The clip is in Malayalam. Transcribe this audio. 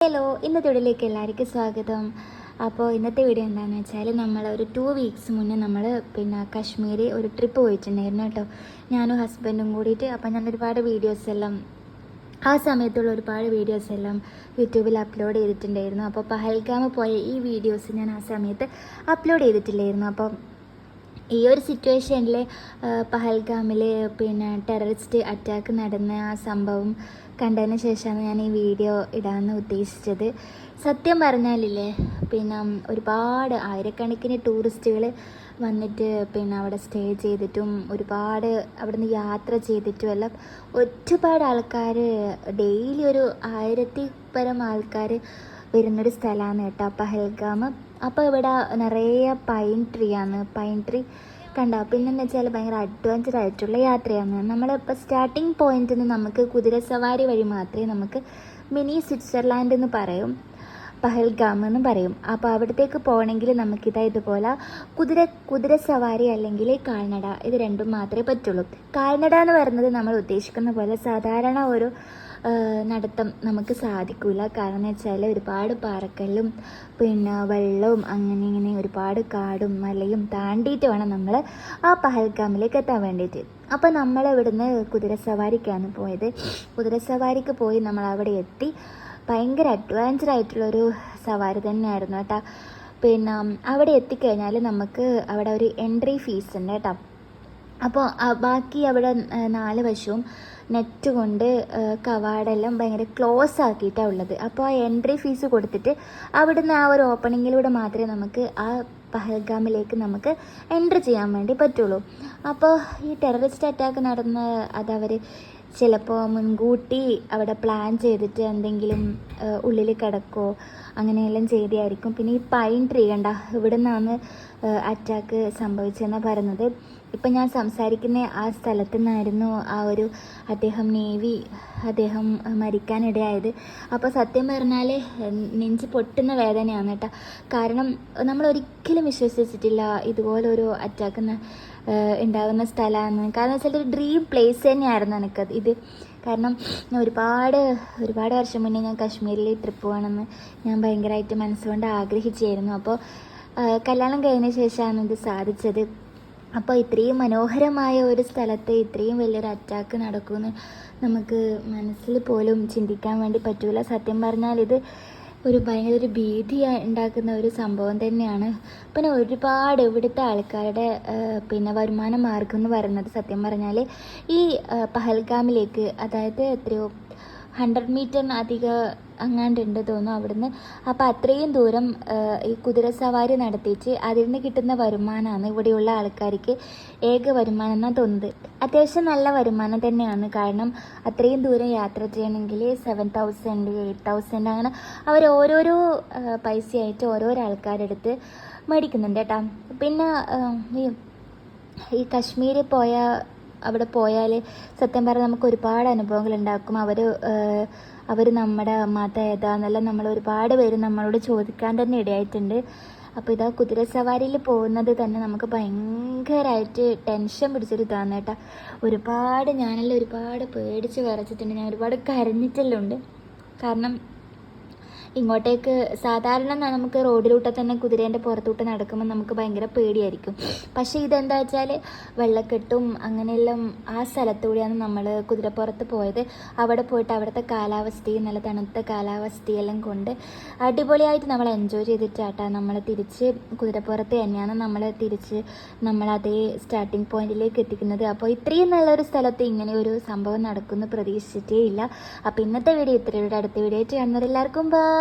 ഹലോ, ഇന്നത്തെ വീഡിയോയിലേക്ക് എല്ലാവർക്കും സ്വാഗതം. അപ്പോൾ ഇന്നത്തെ വീഡിയോ എന്താണെന്ന് വെച്ചാൽ നമ്മൾ ഒരു 2 വീക്സ് മുന്നേ നമ്മൾ കാശ്മീർ ഒരു ട്രിപ്പ് പോയിട്ടുണ്ടായിരുന്നു കേട്ടോ. ഞാനും ഹസ്ബൻഡും കൂടിയിട്ട്. അപ്പോൾ ഞാൻ ഒരുപാട് വീഡിയോസ് എല്ലാം ആ സമയത്തുള്ള ഒരുപാട് വീഡിയോസ് എല്ലാം യൂട്യൂബിൽ അപ്ലോഡ് ചെയ്തിട്ടുണ്ടായിരുന്നു. അപ്പോൾ പഹൽഗാം പോയ ഈ വീഡിയോസ് ഞാൻ ആ സമയത്ത് അപ്ലോഡ് ചെയ്തിട്ടില്ലായിരുന്നു. അപ്പം ഈ ഒരു സിറ്റുവേഷനിൽ പഹൽഗാമിൽ ടെററിസ്റ്റ് അറ്റാക്ക് നടന്ന ആ സംഭവം കണ്ടതിന് ശേഷമാണ് ഞാൻ ഈ വീഡിയോ ഇടാമെന്ന് ഉദ്ദേശിച്ചത്. സത്യം പറഞ്ഞാലില്ലേ, ഒരുപാട് ആയിരക്കണക്കിന് ടൂറിസ്റ്റുകൾ വന്നിട്ട് അവിടെ സ്റ്റേ ചെയ്തിട്ടും ഒരുപാട് അവിടുന്ന് യാത്ര ചെയ്തിട്ടും എല്ലാം ഒരുപാട് ആൾക്കാർ ഡെയിലി ഒരു 1000 പരം ആൾക്കാർ വരുന്നൊരു സ്ഥലമാണ് കേട്ടോ പഹൽഗാം. അപ്പോൾ ഇവിടെ നിറയെ പൈൻ ട്രീ കണ്ടോ. പിന്നെന്ന് വെച്ചാൽ ഭയങ്കര അഡ്വഞ്ചർ ആയിട്ടുള്ള യാത്രയാണ്. നമ്മളിപ്പോൾ സ്റ്റാർട്ടിങ് പോയിന്റിൽ നിന്ന് നമുക്ക് കുതിരസവാരി വഴി മാത്രമേ നമുക്ക് മിനി സ്വിറ്റ്സർലാൻഡ് എന്ന് പറയും, പഹൽഗാം എന്ന് പറയും. അപ്പോൾ അവിടത്തേക്ക് പോകണമെങ്കിൽ നമുക്കിതാ ഇതുപോലെ കുതിരസവാരി അല്ലെങ്കിൽ കാൽനട, ഇത് രണ്ടും മാത്രമേ പറ്റുള്ളൂ. കാൽനട എന്ന് പറയുന്നത് നമ്മൾ ഉദ്ദേശിക്കുന്ന പോലെ സാധാരണ ഒരു നടത്തം നമുക്ക് സാധിക്കില്ല. കാരണം എന്ന് വെച്ചാൽ ഒരുപാട് പാറക്കല്ലും വെള്ളവും അങ്ങനെ ഒരുപാട് കാടും മലയും താണ്ടിയിട്ട് വേണം നമ്മൾ ആ പഹൽഗാമിലേക്ക് എത്താൻ വേണ്ടിയിട്ട്. അപ്പോൾ നമ്മൾ ഇവിടുന്ന് കുതിരസവാരിക്കാണ് പോയത്. കുതിരസവാരിക്ക് പോയി നമ്മൾ അവിടെ എത്തി. ഭയങ്കര അഡ്വഞ്ചർ ആയിട്ടുള്ളൊരു സവാരി തന്നെയായിരുന്നു കേട്ടോ. അവിടെ എത്തിക്കഴിഞ്ഞാൽ നമുക്ക് അവിടെ ഒരു എൻട്രി ഫീസ് ഉണ്ട് കേട്ടോ. അപ്പോൾ ബാക്കി അവിടെ 4 വശവും നെറ്റ് കൊണ്ട് കവാടെല്ലാം ഭയങ്കര ക്ലോസ് ആക്കിയിട്ടാണ് ഉള്ളത്. അപ്പോൾ ആ എൻട്രി ഫീസ് കൊടുത്തിട്ട് അവിടുന്ന് ആ ഒരു ഓപ്പണിങ്ങിലൂടെ മാത്രമേ നമുക്ക് ആ പഹൽഗാമിലേക്ക് നമുക്ക് എൻട്രി ചെയ്യാൻ വേണ്ടി പറ്റുള്ളൂ. അപ്പോൾ ഈ ടെററിസ്റ്റ് അറ്റാക്ക് നടന്ന അതവർ ചിലപ്പോൾ മുൻകൂട്ടി അവിടെ പ്ലാൻ ചെയ്തിട്ട് എന്തെങ്കിലും ഉള്ളിൽ കിടക്കോ അങ്ങനെയെല്ലാം ചെയ്തായിരിക്കും. പിന്നെ ഈ പൈൻ ട്രീ കണ്ട, ഇവിടെ നിന്നാണ് അറ്റാക്ക് സംഭവിച്ചതെന്നാണ് പറയുന്നത്. ഇപ്പം ഞാൻ സംസാരിക്കുന്ന ആ സ്ഥലത്തു നിന്നായിരുന്നു ആ ഒരു അദ്ദേഹം മരിക്കാനിടയായത്. അപ്പോൾ സത്യം പറഞ്ഞാൽ നെഞ്ച് പൊട്ടുന്ന വേദനയാണ് കേട്ടോ. കാരണം നമ്മൾ ഒരിക്കലും വിശ്വസിച്ചിട്ടില്ല ഇതുപോലൊരു അറ്റാക്ക് ഉണ്ടാകുന്ന സ്ഥലമാണ്. കാരണം വെച്ചാൽ ഒരു ഡ്രീം പ്ലേസ് തന്നെയായിരുന്നു എനിക്കത് ഇത്. കാരണം ഞാൻ ഒരുപാട് വർഷം മുന്നേ ഞാൻ കാശ്മീരിൽ ട്രിപ്പ് പോകണമെന്ന് ഞാൻ ഭയങ്കരമായിട്ട് മനസ്സുകൊണ്ട് ആഗ്രഹിച്ചായിരുന്നു. അപ്പോൾ കല്യാണം കഴിഞ്ഞ ശേഷമാണ് ഇത് സാധിച്ചത്. അപ്പോൾ ഇത്രയും മനോഹരമായ ഒരു സ്ഥലത്ത് ഇത്രയും വലിയൊരു അറ്റാക്ക് നടക്കുമെന്ന് നമുക്ക് മനസ്സിൽ പോലും ചിന്തിക്കാൻ വേണ്ടി പറ്റില്ല. സത്യം പറഞ്ഞാൽ ഇത് ഭയങ്കര ഒരു ഭീതി ഉണ്ടാക്കുന്ന ഒരു സംഭവം തന്നെയാണ്. പിന്നെ ഒരുപാട് ഇവിടുത്തെ ആൾക്കാരുടെ വരുമാന മാർഗം എന്ന് പറയുന്നത് സത്യം പറഞ്ഞാൽ ഈ പഹൽഗാമിലേക്ക്, അതായത് എത്രയോ 100 മീറ്ററിന് അധികം അങ്ങാണ്ടുണ്ട് തോന്നുന്നു അവിടുന്ന്. അപ്പോൾ അത്രയും ദൂരം ഈ കുതിരസവാരി നടത്തിയിട്ട് അതിൽ നിന്ന് കിട്ടുന്ന വരുമാനമാണ് ഇവിടെയുള്ള ആൾക്കാർക്ക് ഏക വരുമാനം എന്നാണ് തോന്നുന്നത്. അത്യാവശ്യം നല്ല വരുമാനം തന്നെയാണ്. കാരണം അത്രയും ദൂരം യാത്ര ചെയ്യണമെങ്കിൽ 7,000 8,000 അങ്ങനെ അവർ ഓരോരോ പൈസയായിട്ട് ഓരോരോ ആൾക്കാരെടുത്ത് മേടിക്കുന്നുണ്ട് കേട്ടോ. പിന്നെ ഈ കാശ്മീരിൽ അവിടെ പോയാൽ സത്യം പറഞ്ഞാൽ നമുക്ക് ഒരുപാട് അനുഭവങ്ങൾ ഉണ്ടാക്കും. അവർ നമ്മുടെ മതം ഏതാന്നെല്ലാം നമ്മൾ ഒരുപാട് പേര് നമ്മളോട് ചോദിക്കാൻ തന്നെ ഇടയായിട്ടുണ്ട്. അപ്പോൾ ഇതാ കുതിരസവാരിയിൽ പോകുന്നത് തന്നെ നമുക്ക് ഭയങ്കരമായിട്ട് ടെൻഷൻ പിടിച്ചൊരു ഇതാണ് കേട്ടോ. ഞാനെല്ലാം ഒരുപാട് പേടിച്ച് വിറച്ചിട്ടുണ്ട്. ഞാൻ ഒരുപാട് കരഞ്ഞിട്ടെല്ലാം ഉണ്ട്. കാരണം ഇങ്ങോട്ടേക്ക് സാധാരണ നമുക്ക് റോഡിലൂടെ തന്നെ കുതിരേൻ്റെ പുറത്തൂട്ട് നടക്കുമ്പോൾ നമുക്ക് ഭയങ്കര പേടിയായിരിക്കും. പക്ഷേ ഇതെന്താ വെച്ചാൽ വെള്ളക്കെട്ടും അങ്ങനെയെല്ലാം ആ സ്ഥലത്തൂടെയാണ് നമ്മൾ കുതിരപ്പുറത്ത് പോയത്. അവിടെ പോയിട്ട് അവിടുത്തെ കാലാവസ്ഥയും നല്ല തണുത്ത കാലാവസ്ഥയെല്ലാം കൊണ്ട് അടിപൊളിയായിട്ട് നമ്മൾ എൻജോയ് ചെയ്തിട്ടാട്ടാ നമ്മൾ തിരിച്ച് കുതിരപ്പുറത്ത് തന്നെയാണ് നമ്മൾ അതേ സ്റ്റാർട്ടിങ് പോയിന്റിലേക്ക് എത്തിക്കുന്നത്. അപ്പോൾ ഇത്രയും നല്ലൊരു സ്ഥലത്ത് ഇങ്ങനെ ഒരു സംഭവം നടക്കുമെന്ന് പ്രതീക്ഷിച്ചിട്ടേ ഇല്ല. അപ്പോൾ ഇന്നത്തെ വീഡിയോ ഇത്രയുടെ അടുത്ത വീഡിയോ ആയിട്ട് കാണുന്നവരെല്ലാവർക്കും ബൈ.